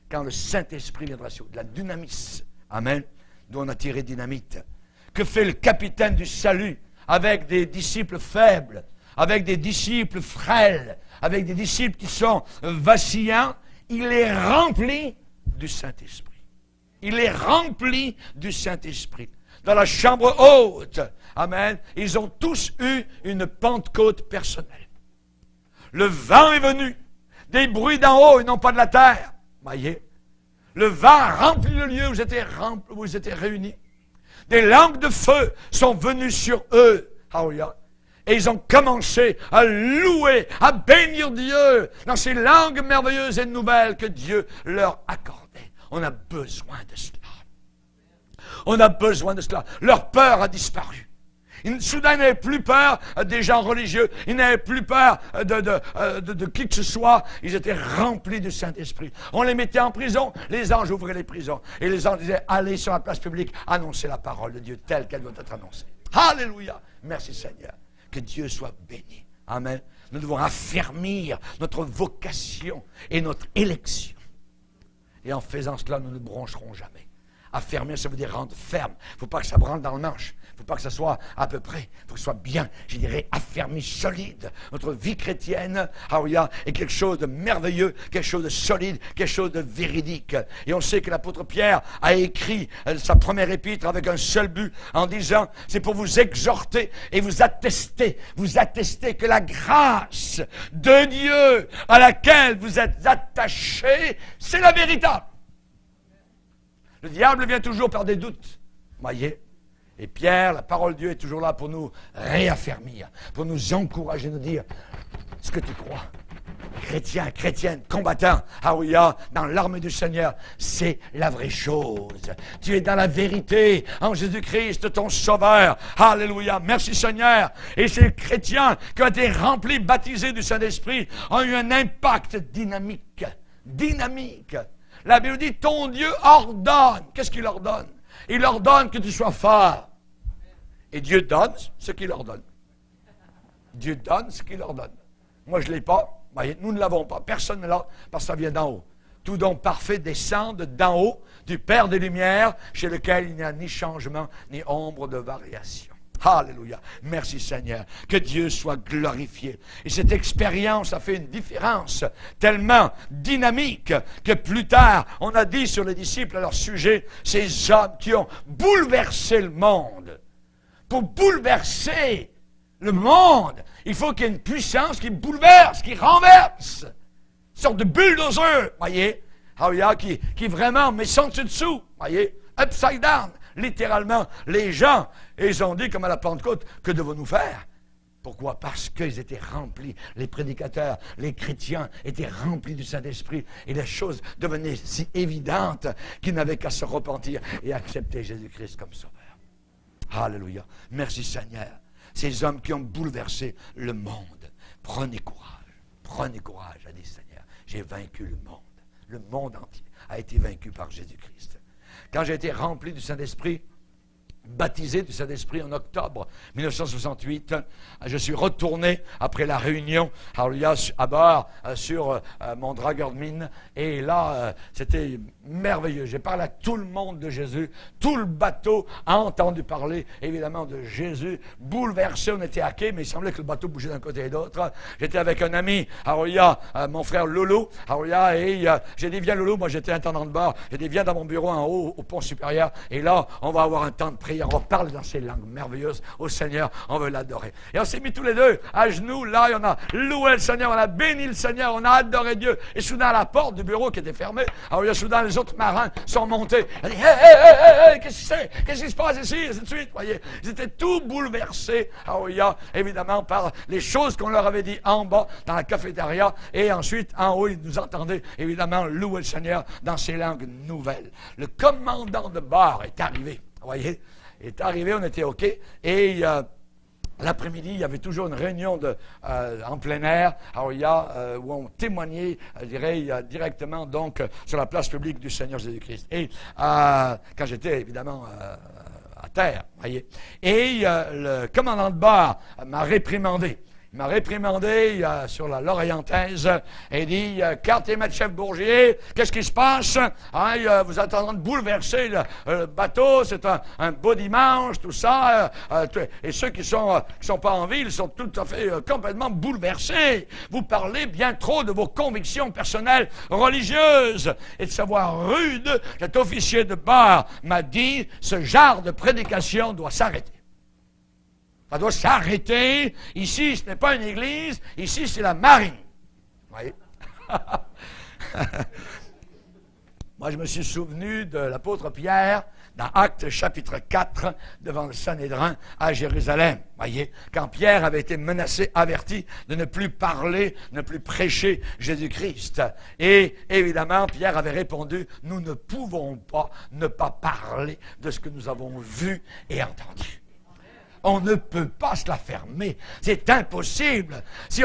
A: quand le Saint-Esprit viendra sur vous. De la dynamis. Amen. D'où on a tiré dynamite. Que fait le capitaine du salut avec des disciples faibles, avec des disciples frêles, avec des disciples qui sont vacillants? Il est rempli du Saint-Esprit. Il est rempli du Saint-Esprit. Dans la chambre haute, amen, ils ont tous eu une Pentecôte personnelle. Le vent est venu, des bruits d'en haut et non pas de la terre. Voyez, le vent remplit le lieu où ils étaient réunis. Des langues de feu sont venues sur eux. Alléluia. Et ils ont commencé à louer, à bénir Dieu dans ces langues merveilleuses et nouvelles que Dieu leur accordait. On a besoin de cela. On a besoin de cela. Leur peur a disparu. Soudain, ils n'avaient plus peur des gens religieux. Ils n'avaient plus peur de qui que ce soit. Ils étaient remplis du Saint-Esprit. On les mettait en prison. Les anges ouvraient les prisons. Et les anges disaient, allez sur la place publique, annoncez la parole de Dieu telle qu'elle doit être annoncée. Alléluia. Merci Seigneur. Que Dieu soit béni. Amen. Nous devons affermir notre vocation et notre élection. Et en faisant cela, nous ne broncherons jamais. Affermir, ça veut dire rendre ferme. Il ne faut pas que ça branle dans le manche. Il ne faut pas que ça soit à peu près. Il faut que ce soit bien, je dirais, affermi, solide. Notre vie chrétienne, est quelque chose de merveilleux, quelque chose de solide, quelque chose de véridique. Et on sait que l'apôtre Pierre a écrit sa première épître avec un seul but, en disant, c'est pour vous exhorter et vous attester que la grâce de Dieu à laquelle vous êtes attachés, c'est la véritable. Le diable vient toujours par des doutes. Voyez? Et Pierre, la parole de Dieu est toujours là pour nous réaffermir, pour nous encourager, nous dire ce que tu crois. Chrétien, chrétienne, combattant, dans l'armée du Seigneur, c'est la vraie chose. Tu es dans la vérité en Jésus-Christ, ton Sauveur. Alléluia, merci Seigneur. Et ces chrétiens qui ont été remplis, baptisés du Saint-Esprit, ont eu un impact dynamique. Dynamique. La Bible dit, ton Dieu ordonne. Qu'est-ce qu'il ordonne? Il ordonne que tu sois fort. Et Dieu donne ce qu'il leur donne. Dieu donne ce qu'il leur donne. Moi, je ne l'ai pas. Voyez, nous ne l'avons pas. Personne ne l'a parce que ça vient d'en haut. Tout don parfait descend d'en haut, du Père des Lumières, chez lequel il n'y a ni changement, ni ombre de variation. Alléluia. Merci Seigneur. Que Dieu soit glorifié. Et cette expérience a fait une différence tellement dynamique que plus tard, on a dit sur les disciples à leur sujet, ces hommes qui ont bouleversé le monde. Pour bouleverser le monde, il faut qu'il y ait une puissance qui bouleverse, qui renverse. Une sorte de bulldozer, voyez. Alléluia, qui vraiment met son dessous, voyez. Upside down. Littéralement, les gens, et ils ont dit, comme à la Pentecôte, que devons-nous faire? Pourquoi? Parce qu'ils étaient remplis, les prédicateurs, les chrétiens étaient remplis du Saint-Esprit, et les choses devenaient si évidentes qu'ils n'avaient qu'à se repentir et accepter Jésus-Christ comme sauveur. Alléluia. Merci Seigneur. Ces hommes qui ont bouleversé le monde. Prenez courage, a dit le Seigneur. J'ai vaincu le monde. Le monde entier a été vaincu par Jésus-Christ. Quand j'ai été rempli du Saint-Esprit, baptisé du Saint-Esprit en octobre 1968, je suis retourné après la réunion à bord sur mon dragueur de mine. Et là, c'était merveilleux. J'ai parlé à tout le monde de Jésus. Tout le bateau a entendu parler, évidemment, de Jésus. Bouleversé, on était hackés, mais il semblait que le bateau bougeait d'un côté et de l'autre. J'étais avec un ami, mon frère Lolo, et j'ai dit, viens Lolo, moi j'étais intendant de bord. J'ai dit, viens dans mon bureau en haut, au pont supérieur. Et là, on va avoir un temps de prière. On va parler dans ces langues merveilleuses au Seigneur. On veut l'adorer. Et on s'est mis tous les deux à genoux, là, et on a loué le Seigneur, on a béni le Seigneur, on a adoré Dieu. Et soudain, à la porte du bureau qui était fermée, soudain, les autres marins sont montés. Ils ont dit, hey, qu'est-ce que c'est? Qu'est-ce qui se passe ici? Et ainsi de suite, voyez. Ils étaient tout bouleversés, évidemment, par les choses qu'on leur avait dit en bas, dans la cafétéria, et ensuite, en haut, ils nous entendaient, évidemment, louer le Seigneur dans ces langues nouvelles. Le commandant de bord est arrivé, voyez. Il est arrivé, on était OK, et l'après-midi, il y avait toujours une réunion en plein air, où on témoignait, je dirais, directement donc sur la place publique du Seigneur Jésus-Christ. Et quand j'étais évidemment à terre, voyez. Et le commandant de bord m'a réprimandé. Il m'a réprimandé sur la Lorientaise et dit, Quartier Maître Chef Bourgier, qu'est-ce qui se passe? Vous êtes en train de bouleverser le bateau, c'est un beau dimanche, tout ça. Et ceux qui sont pas en ville sont tout à fait complètement bouleversés. Vous parlez bien trop de vos convictions personnelles religieuses. Et de savoir rude, cet officier de bord m'a dit, ce genre de prédication doit s'arrêter. Ça doit s'arrêter. Ici, ce n'est pas une église. Ici, c'est la marine. Vous voyez? Moi, je me suis souvenu de l'apôtre Pierre dans Actes chapitre 4, devant le Sanhédrin à Jérusalem. Voyez, quand Pierre avait été menacé, averti de ne plus parler, ne plus prêcher Jésus-Christ. Et évidemment, Pierre avait répondu, nous ne pouvons pas ne pas parler de ce que nous avons vu et entendu. On ne peut pas se la fermer. C'est impossible. Si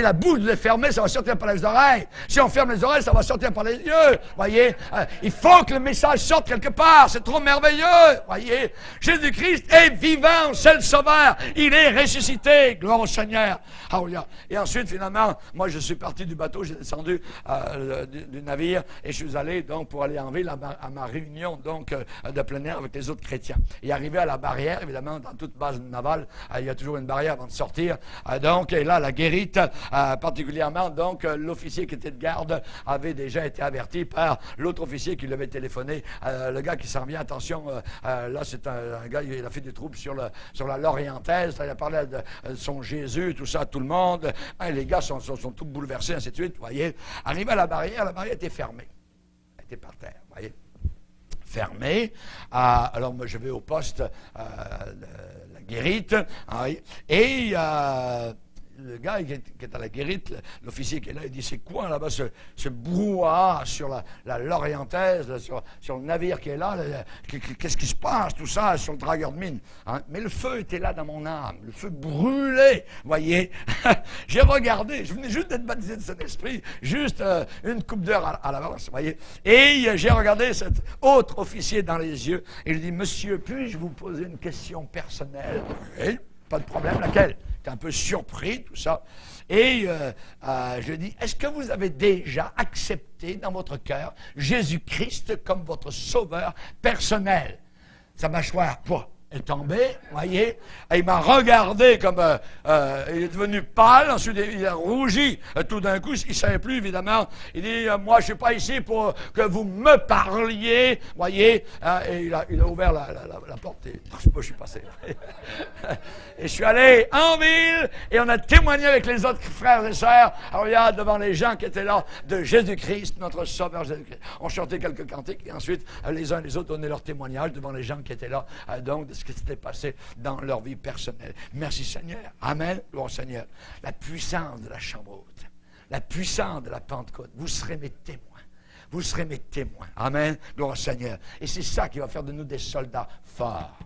A: la bouche est fermée, ça va sortir par les oreilles. Si on ferme les oreilles, ça va sortir par les yeux. Voyez, il faut que le message sorte quelque part. C'est trop merveilleux. Voyez, Jésus-Christ est vivant, c'est le Sauveur. Il est ressuscité. Gloire au Seigneur. Et ensuite, finalement, moi, je suis parti du bateau, j'ai descendu du navire et je suis allé donc pour aller en ville à ma réunion donc de plein air avec les autres chrétiens. Et arrivé à la barrière, évidemment, dans toute base navale, il y a toujours une barrière avant de sortir. Donc, et là, la guérite, particulièrement, donc, l'officier qui était de garde avait déjà été averti par l'autre officier qui lui avait téléphoné. Le gars qui s'en vient, attention, là, c'est un gars, il a fait des troubles sur la Lorientaise, il a parlé de son Jésus, tout ça, tout le monde. Les gars sont tous bouleversés, ainsi de suite, vous voyez. Arrivé à la barrière était fermée. Elle était par terre, vous voyez. Fermée. Alors, moi, je vais au poste de la guérite. Et le gars qui est à la guérite, l'officier qui est là, il dit, c'est quoi là-bas ce brouhaha sur la Lorientaise, là, sur le navire qui est là, qu'est-ce qui se passe, tout ça, sur le dragueur de mine, hein? Mais le feu était là dans mon âme, le feu brûlait, voyez. J'ai regardé, je venais juste d'être baptisé de Saint-Esprit, juste une couple d'heures à l'avance, voyez. Et j'ai regardé cet autre officier dans les yeux, et il dit, monsieur, puis-je vous poser une question personnelle? Oui, pas de problème, laquelle? J'étais un peu surpris, tout ça. Et je dis, est-ce que vous avez déjà accepté dans votre cœur Jésus-Christ comme votre sauveur personnel? Sa mâchoire, est tombée, voyez. Et il m'a regardé comme... il est devenu pâle, ensuite il a rougi. Tout d'un coup, il ne savait plus, évidemment. Il dit, moi, je ne suis pas ici pour que vous me parliez, voyez. Et il a ouvert la porte et je suis passé. Et je suis allé en ville et on a témoigné avec les autres frères et sœurs, regarde, devant les gens qui étaient là, de Jésus-Christ, notre Sauveur Jésus-Christ. On chantait quelques cantiques et ensuite, les uns et les autres donnaient leur témoignage devant les gens qui étaient là, donc, de ce qui s'était passé dans leur vie personnelle. Merci Seigneur. Amen. Gloire au Seigneur. La puissance de la chambre haute, la puissance de la Pentecôte, vous serez mes témoins. Vous serez mes témoins. Amen. Gloire au Seigneur. Et c'est ça qui va faire de nous des soldats forts.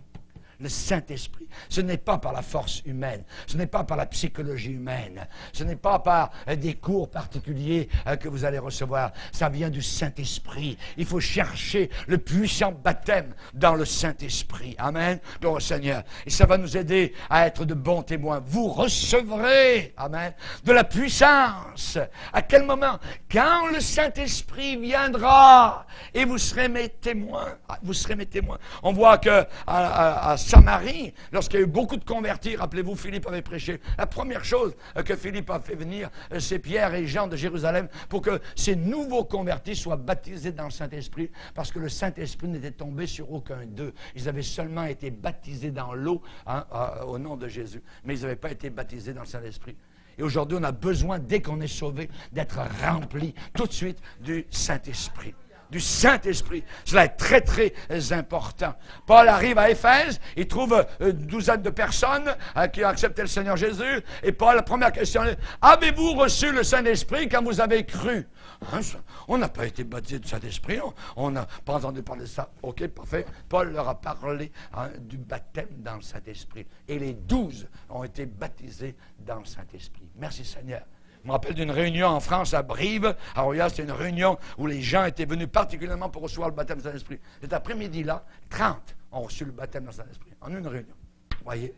A: Le Saint-Esprit. Ce n'est pas par la force humaine, ce n'est pas par la psychologie humaine, ce n'est pas par des cours particuliers que vous allez recevoir. Ça vient du Saint-Esprit. Il faut chercher le puissant baptême dans le Saint-Esprit. Amen. Gloire au Seigneur. Et ça va nous aider à être de bons témoins. Vous recevrez, amen, de la puissance. À quel moment? Quand le Saint-Esprit viendra et vous serez mes témoins. Vous serez mes témoins. On voit que à Samarie, lorsqu'il y a eu beaucoup de convertis, rappelez-vous, Philippe avait prêché. La première chose que Philippe a fait venir, c'est Pierre et Jean de Jérusalem pour que ces nouveaux convertis soient baptisés dans le Saint-Esprit, parce que le Saint-Esprit n'était tombé sur aucun d'eux. Ils avaient seulement été baptisés dans l'eau, hein, au nom de Jésus, mais ils n'avaient pas été baptisés dans le Saint-Esprit. Et aujourd'hui, on a besoin, dès qu'on est sauvé, d'être rempli tout de suite du Saint-Esprit. Du Saint-Esprit. Cela est très, très important. Paul arrive à Éphèse, il trouve une douzaine de personnes qui ont accepté le Seigneur Jésus. Et Paul, la première question est, avez-vous reçu le Saint-Esprit quand vous avez cru? Hein, on n'a pas été baptisé du Saint-Esprit, on n'a pas entendu parler de ça. Ok, parfait. Paul leur a parlé du baptême dans le Saint-Esprit. Et les 12 ont été baptisés dans le Saint-Esprit. Merci Seigneur. Je me rappelle d'une réunion en France, à Brive. À Roya, c'était une réunion où les gens étaient venus particulièrement pour recevoir le baptême du Saint-Esprit. Cet après-midi-là, 30 ont reçu le baptême du Saint-Esprit, en une réunion. Vous voyez?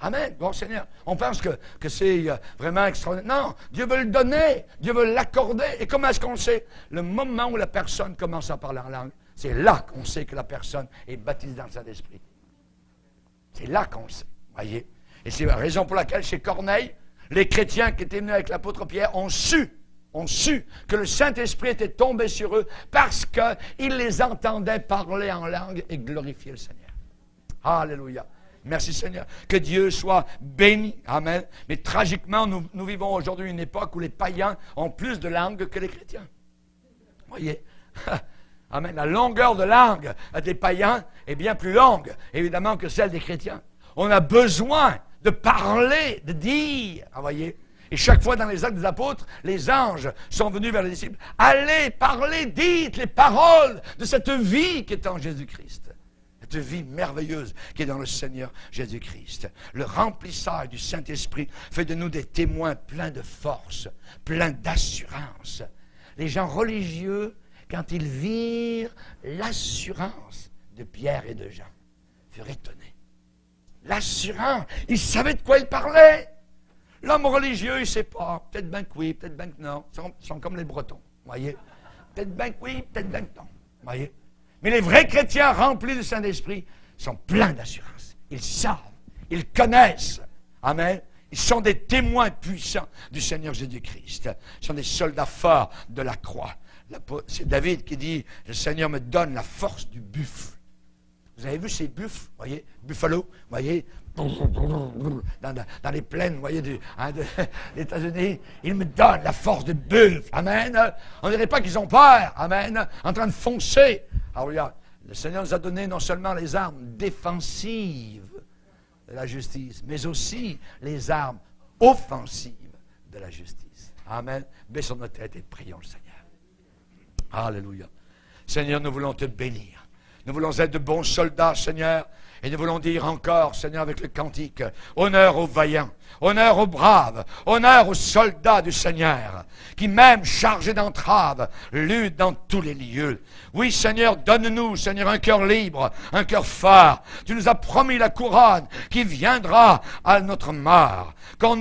A: Amen. Bon Seigneur. On pense que c'est vraiment extraordinaire. Non, Dieu veut le donner. Dieu veut l'accorder. Et comment est-ce qu'on le sait? Le moment où la personne commence à parler en langue, c'est là qu'on sait que la personne est baptisée dans le Saint-Esprit. C'est là qu'on le sait. Vous voyez? Et c'est la raison pour laquelle, chez Corneille, les chrétiens qui étaient venus avec l'apôtre Pierre ont su que le Saint-Esprit était tombé sur eux parce qu'ils les entendaient parler en langue et glorifier le Seigneur. Alléluia. Merci Seigneur. Que Dieu soit béni. Amen. Mais tragiquement, nous vivons aujourd'hui une époque où les païens ont plus de langues que les chrétiens. Vous voyez? Amen. La longueur de langue des païens est bien plus longue, évidemment, que celle des chrétiens. On a besoin de parler, de dire, vous voyez. Et chaque fois dans les actes des apôtres, les anges sont venus vers les disciples. Allez, parlez, dites les paroles de cette vie qui est en Jésus-Christ. Cette vie merveilleuse qui est dans le Seigneur Jésus-Christ. Le remplissage du Saint-Esprit fait de nous des témoins pleins de force, pleins d'assurance. Les gens religieux, quand ils virent l'assurance de Pierre et de Jean, furent étonnés. L'assurance, il savait de quoi il parlait. L'homme religieux, il ne sait pas. Peut-être bien que oui, peut-être bien que non. Ils sont comme les Bretons, voyez. Peut-être bien que oui, peut-être bien que non, voyez. Mais les vrais chrétiens remplis du Saint-Esprit sont pleins d'assurance. Ils savent, ils connaissent. Amen. Ils sont des témoins puissants du Seigneur Jésus-Christ. Ils sont des soldats forts de la croix. C'est David qui dit, le Seigneur me donne la force du buffle. Vous avez vu ces buffles, voyez, buffalo, voyez, dans les plaines, voyez, des États-Unis, ils me donnent la force de buffle, amen. On ne dirait pas qu'ils ont peur, amen, en train de foncer. Alors regarde, le Seigneur nous a donné non seulement les armes défensives de la justice, mais aussi les armes offensive de la justice. Amen. Baissons notre tête et prions le Seigneur. Alléluia. Seigneur, nous voulons te bénir. Nous voulons être de bons soldats, Seigneur. Et nous voulons dire encore, Seigneur, avec le cantique, honneur aux vaillants, honneur aux braves, honneur aux soldats du Seigneur, qui même chargés d'entraves, luttent dans tous les lieux. Oui, Seigneur, donne-nous, Seigneur, un cœur libre, un cœur fort. Tu nous as promis la couronne qui viendra à notre mort. Quand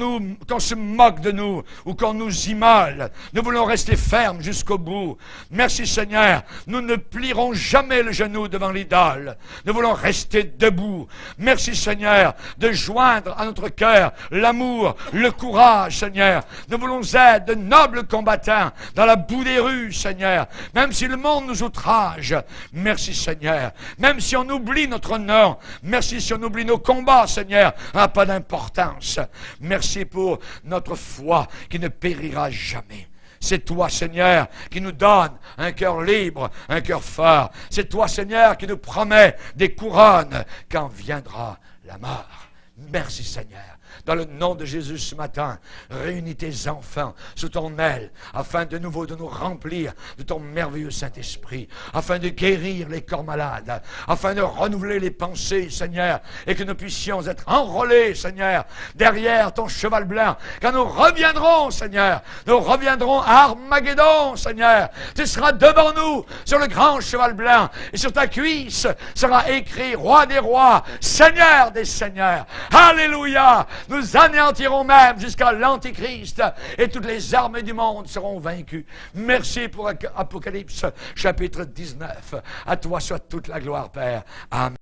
A: se moque de nous ou qu'on nous immole, nous voulons rester fermes jusqu'au bout. Merci, Seigneur, nous ne plierons jamais le genou devant l'idole. Nous voulons rester debout. Merci, Seigneur, de joindre à notre cœur l'amour, le courage, Seigneur. Nous voulons être de nobles combattants dans la boue des rues, Seigneur. Même si le monde nous outrage, merci, Seigneur. Même si on oublie notre nom, merci si on oublie nos combats, Seigneur, n'a pas d'importance. Merci pour notre foi qui ne périra jamais. C'est toi, Seigneur, qui nous donne un cœur libre, un cœur fort. C'est toi, Seigneur, qui nous promet des couronnes quand viendra la mort. Merci, Seigneur. Dans le nom de Jésus ce matin, réunis tes enfants sous ton aile, afin de nouveau de nous remplir de ton merveilleux Saint-Esprit, afin de guérir les corps malades, afin de renouveler les pensées, Seigneur, et que nous puissions être enrôlés, Seigneur, derrière ton cheval blanc. Quand nous reviendrons, Seigneur, nous reviendrons à Armageddon, Seigneur. Tu seras devant nous sur le grand cheval blanc, et sur ta cuisse sera écrit Roi des rois, Seigneur des seigneurs. Alléluia! Nous anéantirons même jusqu'à l'Antichrist et toutes les armées du monde seront vaincues. Merci pour Apocalypse chapitre 19. À toi soit toute la gloire, Père. Amen.